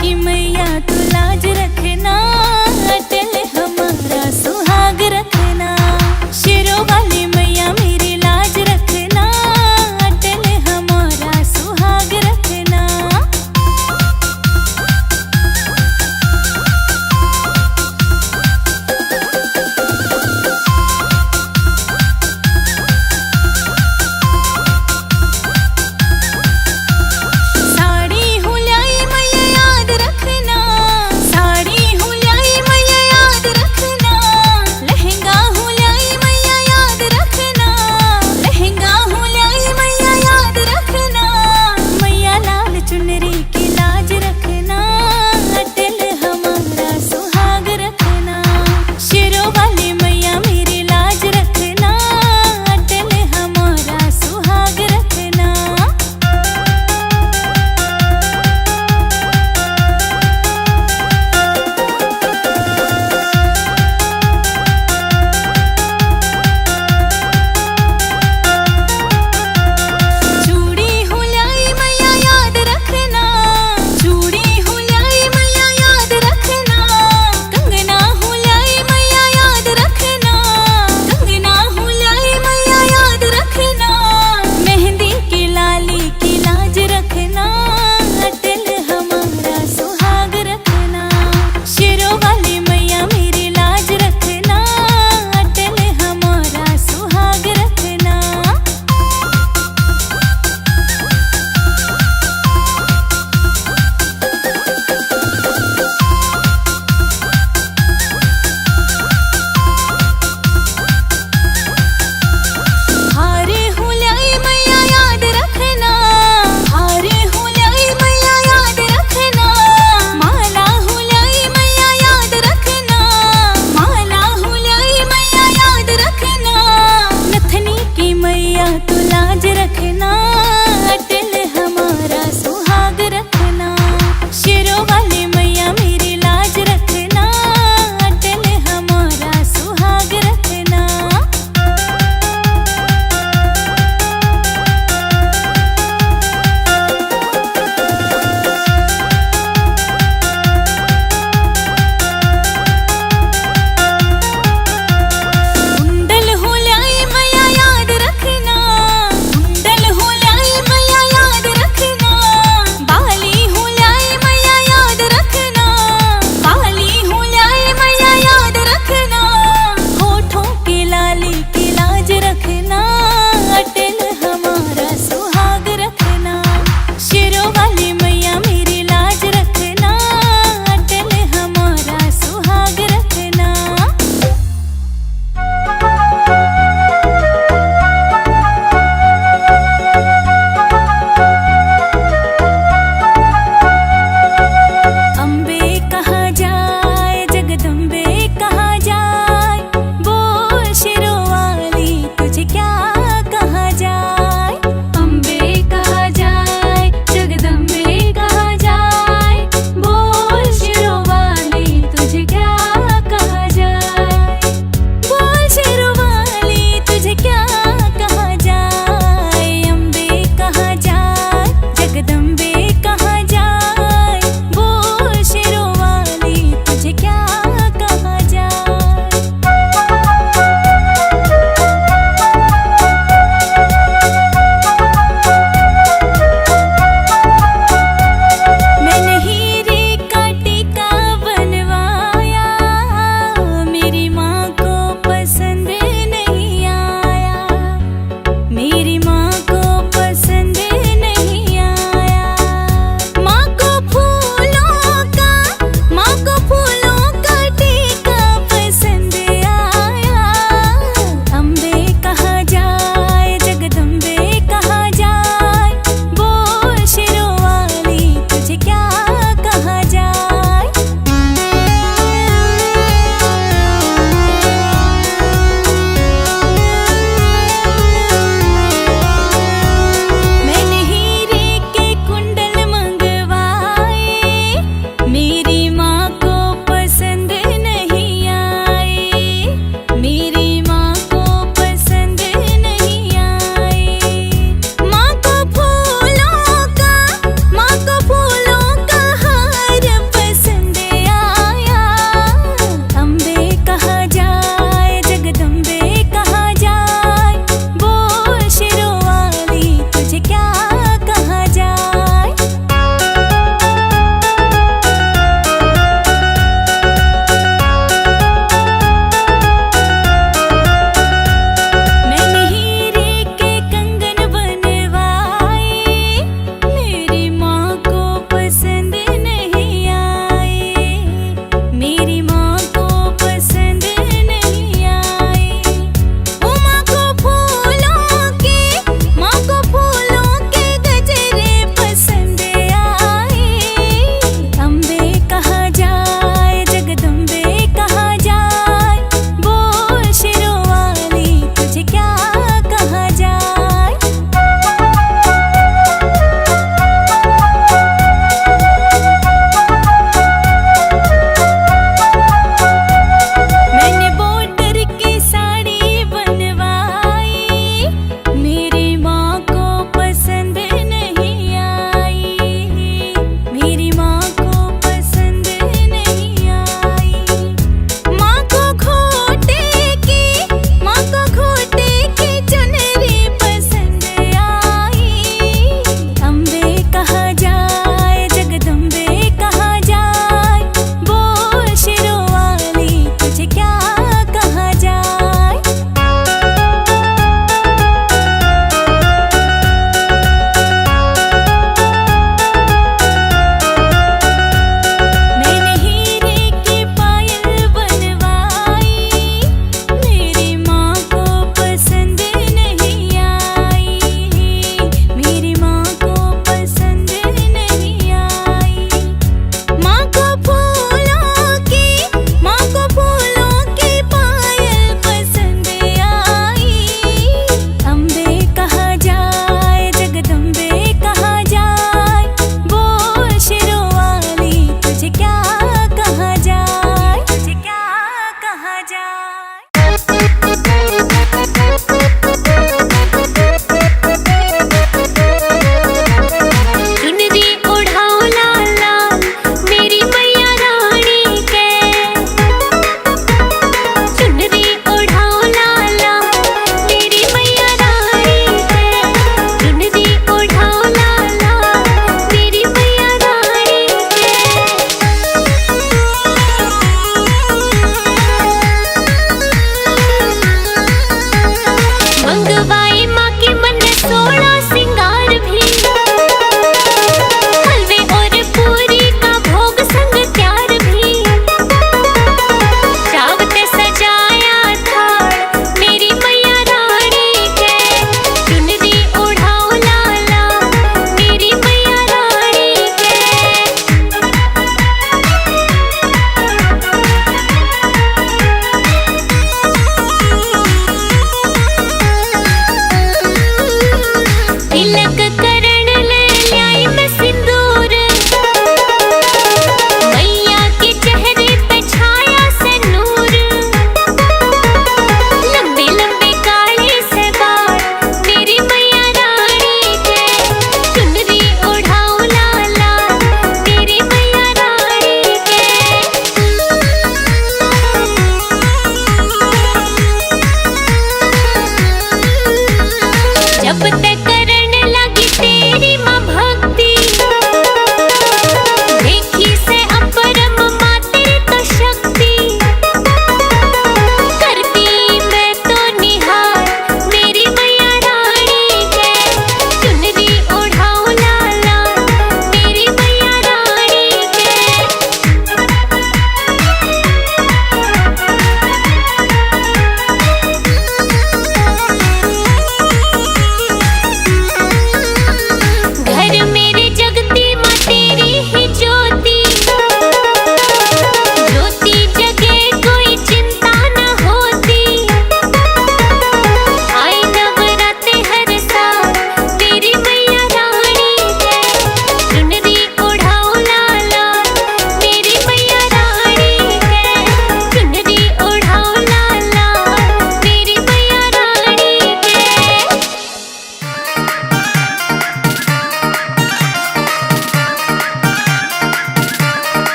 की मैया तू लाज रखना, अटल हमारा सुहाग रखना। शेरों वाली मैया मेरी लाज रखना, अटल हमारा सुहाग रखना। साड़ी हुलाई मैया याद रखना,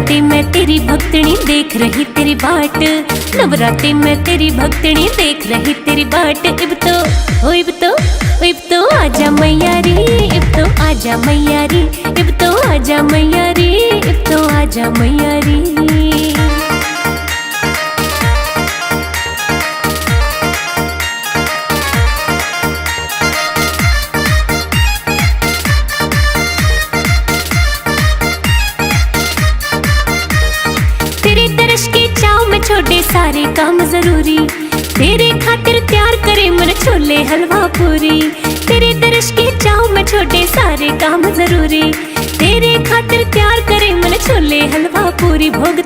नवरात्रि में तेरी भक्तनी देख रही तेरी बाट, नवरात्रि में तेरी भक्तनी देख रही तेरी बाट। इब तो आजा मैया रे, इब तो आजा मैया रे, इब तो आजा मैया रे, इब तो आजा मैया रे। छोटे सारे काम जरूरी, तेरे खातिर तैयार करे मन छोले हलवा पूरी। तेरे दर्श के चाव में छोटे सारे काम जरूरी, तेरे खातिर तैयार करे मन छोले हलवा पूरी। भोग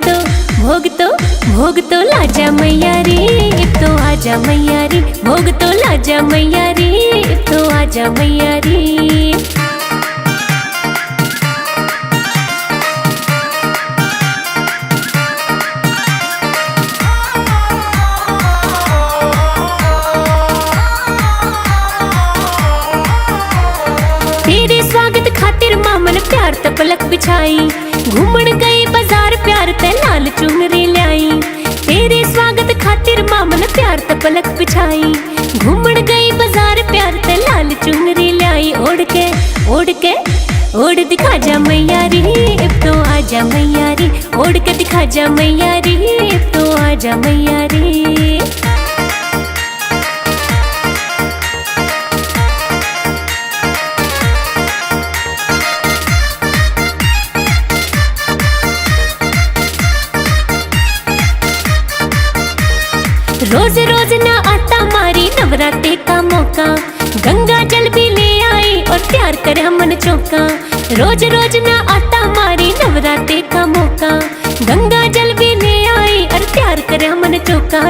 तो लाजा मैया रे, इब तो आजा मैया रे, भोग तो लाजा मैया रे, इब तो आजा मैया रे। तेरे स्वागत खातिर मामन प्यार त पलक बिछाई, घूमन गई बाजार प्यार ते लाल चुनरी लाई। तेरे स्वागत खातिर मामन प्यार त पलक बिछाई, घूमन गई बाजार प्यार ते लाल चुनरी लाई। ओढ़ दिखा जा मैया रे, इब तो आजा मैया रे, ओढ़ के दिखा जा मैया रे, इब तो आजा मैया रे। रोज रोज ना आता मारी नवरात्रि का मौका, गंगा जल भी ले आई और प्यार करे मन चौका। रोज रोज ना आता मारी नवरात्रि का मौका, गंगा जल भी ले आई और प्यार करे मन चौका।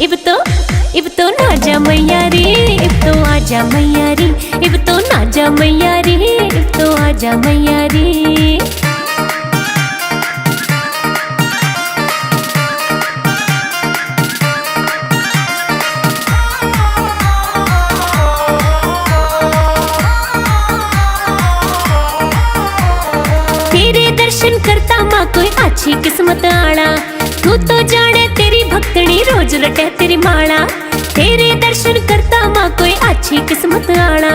इब तो नाजा मैया रे, इब तो आजा मैया रे, इब तो नाजा मैया रे, इब तो आजा मैया रे। दर्शन करता माँ कोई अच्छी किस्मत आला, तू तो जाने तेरी भक्तनी रोज रटे तेरी माला। तेरे दर्शन करता माँ कोई अच्छी किस्मत आला,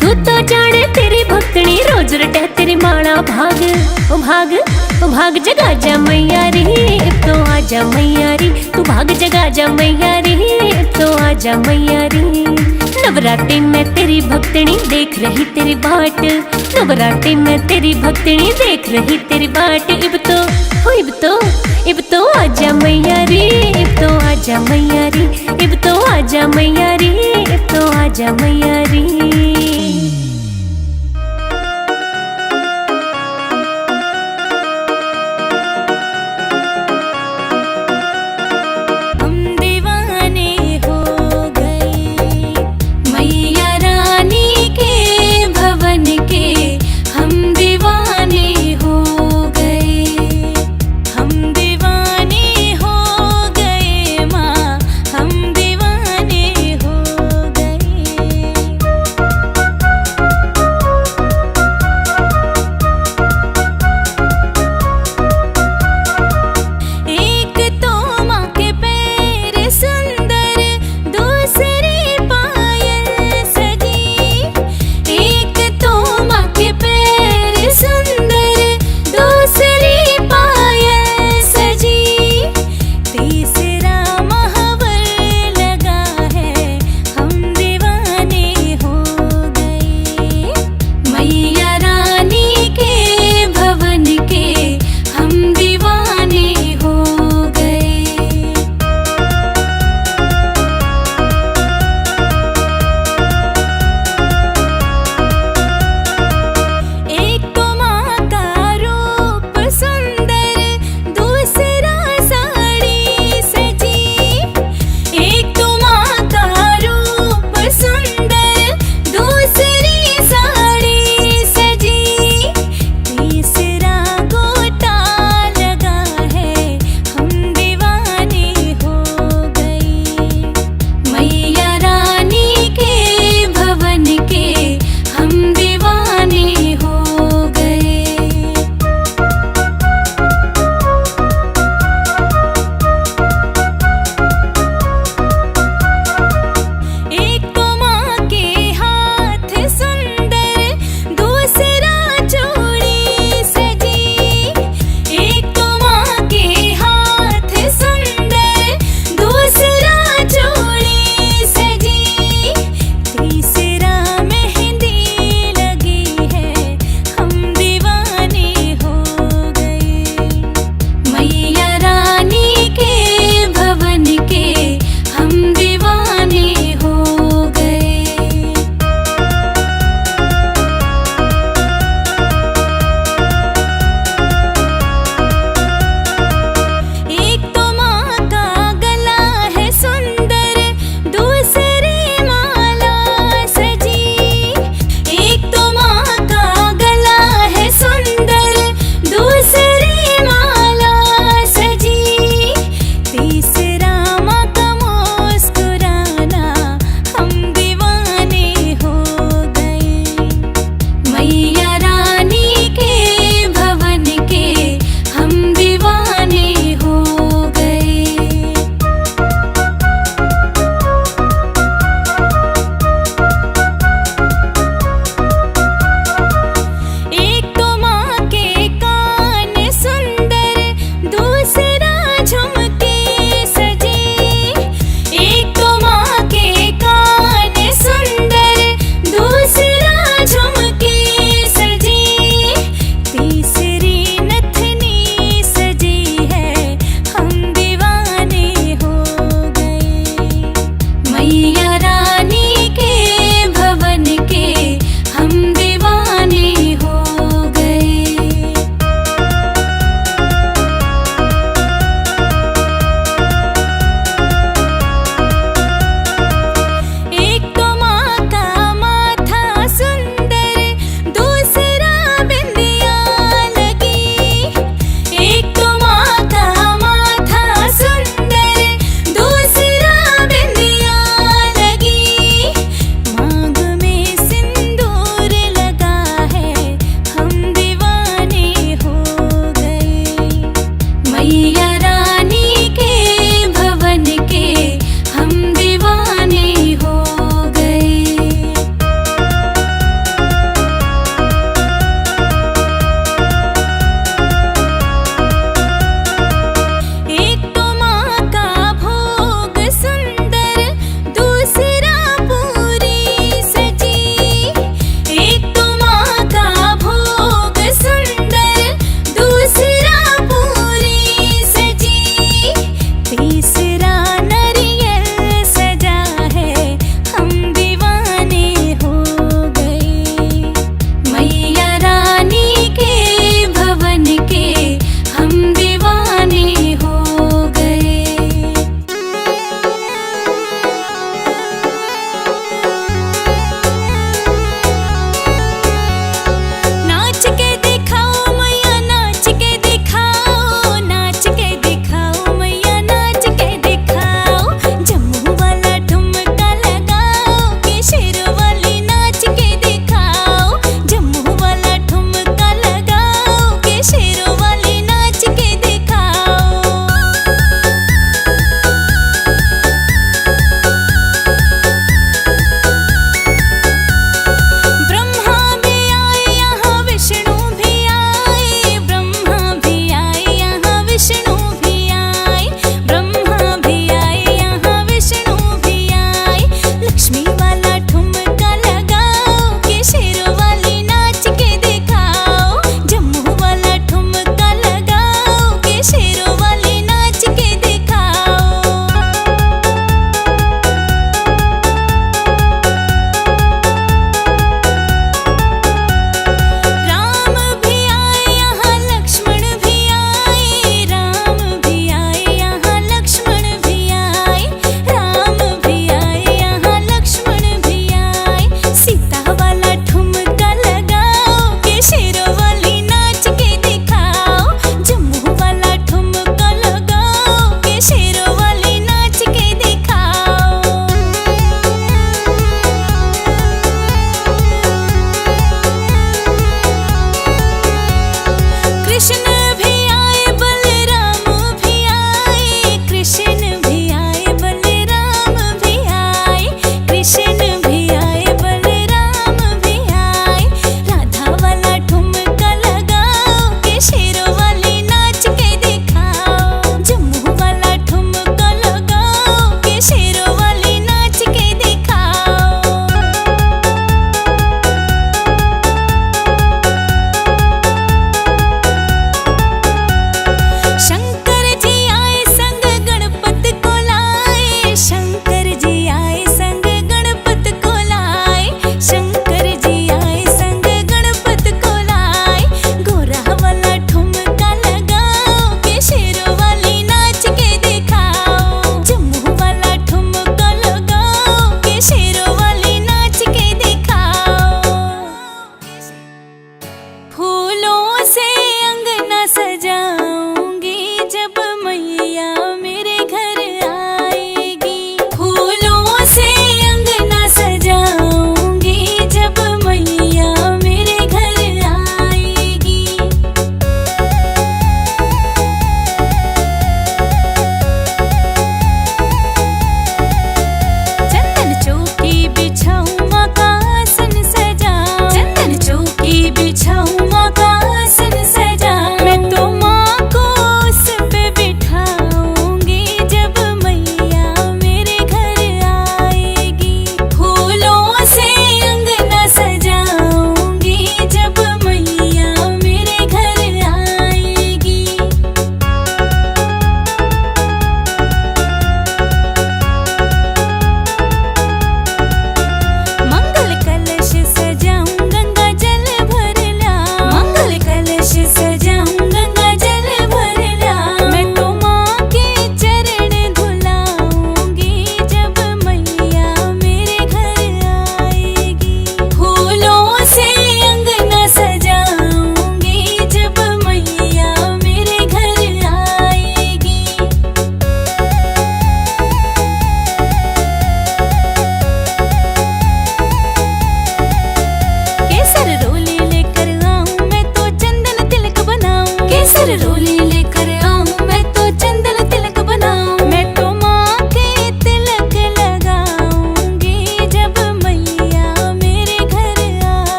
तू तो जाने तेरी भक्तनी रोज रटे तेरी माला। भाग जगा जा मैया रे, इब तो आजा मैया रे, तू भाग जगा जा मैया रे, इब तो आजा मैया रे। नवरात्रि में तेरी भक्तनी देख रही तेरी बाट, नवरात्रि में तेरी भक्तनी देख रही तेरी बाट। इब तो आजा मैया रे, इब तो आजा मैया रे, इब तो आजा मैया रे, इब तो आजा मैया रे।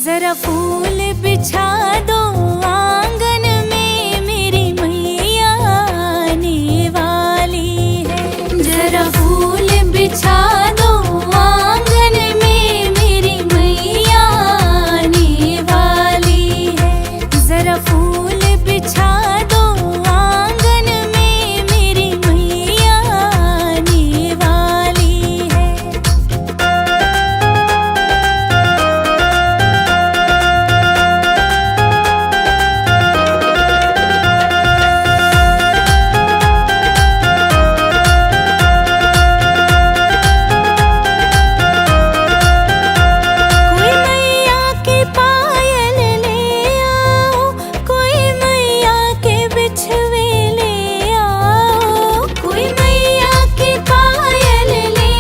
जरा फूल बिछा दो आंगन में, मेरी मैया आने वाली है। जरा फूल बिछा दो आंगन में, मेरी मैया आने वाली है। जरा फूल बिछा दो आंगन में, मेरी मैया आने वाली है। कोई मैया के पायल ले आओ, कोई मैया के बिछवे ले आओ। कोई मैया के पायल ले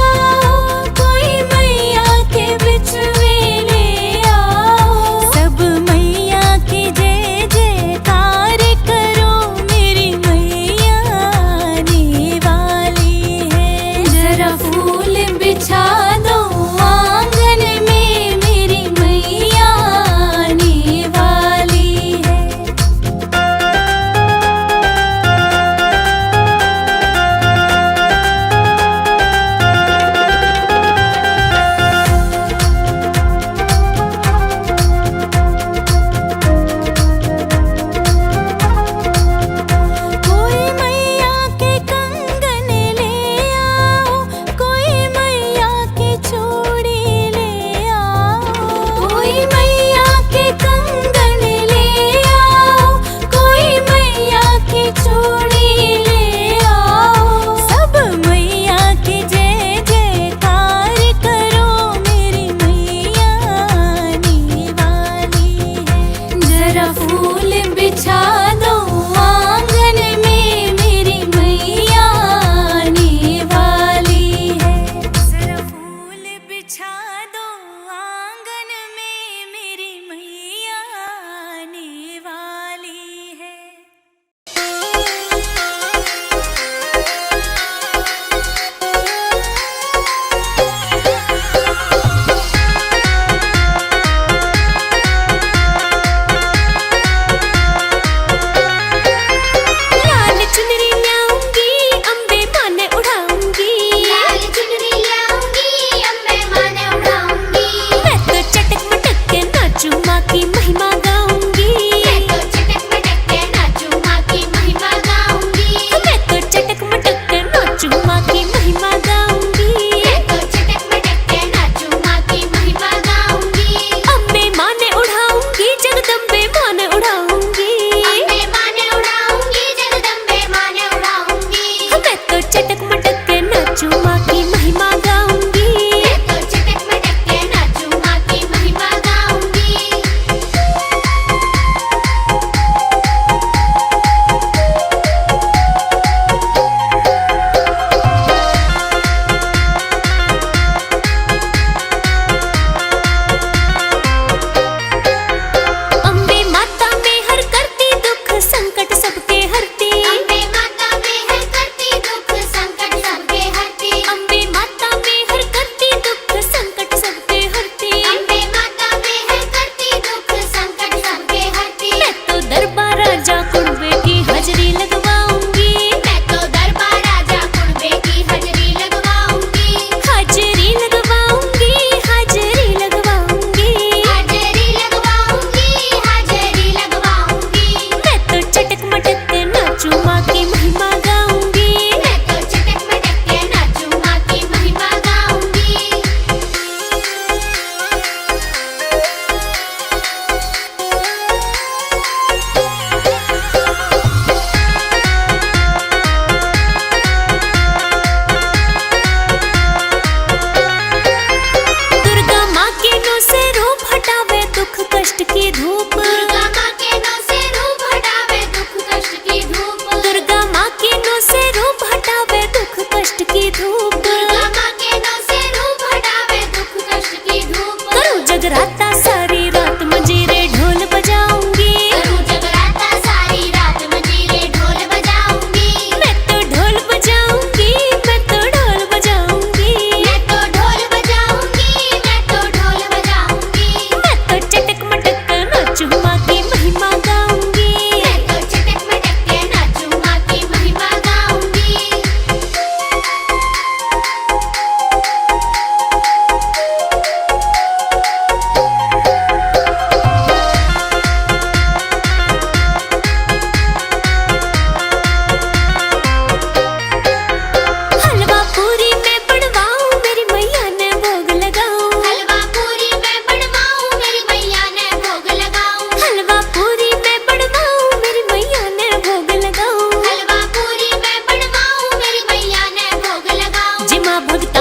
आओ, कोई मैया के बिछवे ले आओ। सब मैया की जय जयकार करो, मेरी मैया आने वाली है। जरा फूल बिछा दो आंगन में, मेरी मैया आने वाली है। कोई मैया के कंगन ले आओ, कोई मैया की चूड़ी ले आओ। कोई मैया के कंगन ले आओ, कोई मैया की चूड़ी ले आओ। सब मैया की जय जयकार करो, मेरी मैया आने वाली है। जरा फूल बिछा दो आंगन में, मेरी मैया आने वाली है। जरा फूल बिछा दो आंगन में, मेरी मैया आने वाली है। लाल चुनरी लाऊंगी, अम्बे माने उड़ाऊंगी। लाल चुनरी लाऊंगी, अम्बे माने उड़ाऊंगी। मैं तो चटक मटक के नाचू, माँ की महिमा गाऊंगी। मैं तो चटक मटक के नाचूं, माँ की महिमा गाऊंगी। मैं तो चटक मटक के नाचू, माँ की महिमा गाऊंगी। मैं तो चटक मटक के नाचूं, माँ की महिमा गाऊंगी। अम्बे माने उड़ाऊंगी, जगदम्बे माने उड़ाऊंगी। अम्बे माने उड़ाऊंगी, जगदम्बे माने उड़ाऊंगी। मैं तो चटक मटक के नाचू, माँ की महिमा गाऊंगी। मैं तो चटक मटक के नाचूं, माँ की महिमा गाऊंगी। अम्बे माता में हर करती दुख संकट सबके हरती। अम्बे माता में हर करती दुख संकट सबके हरती। अम्बे भक्ति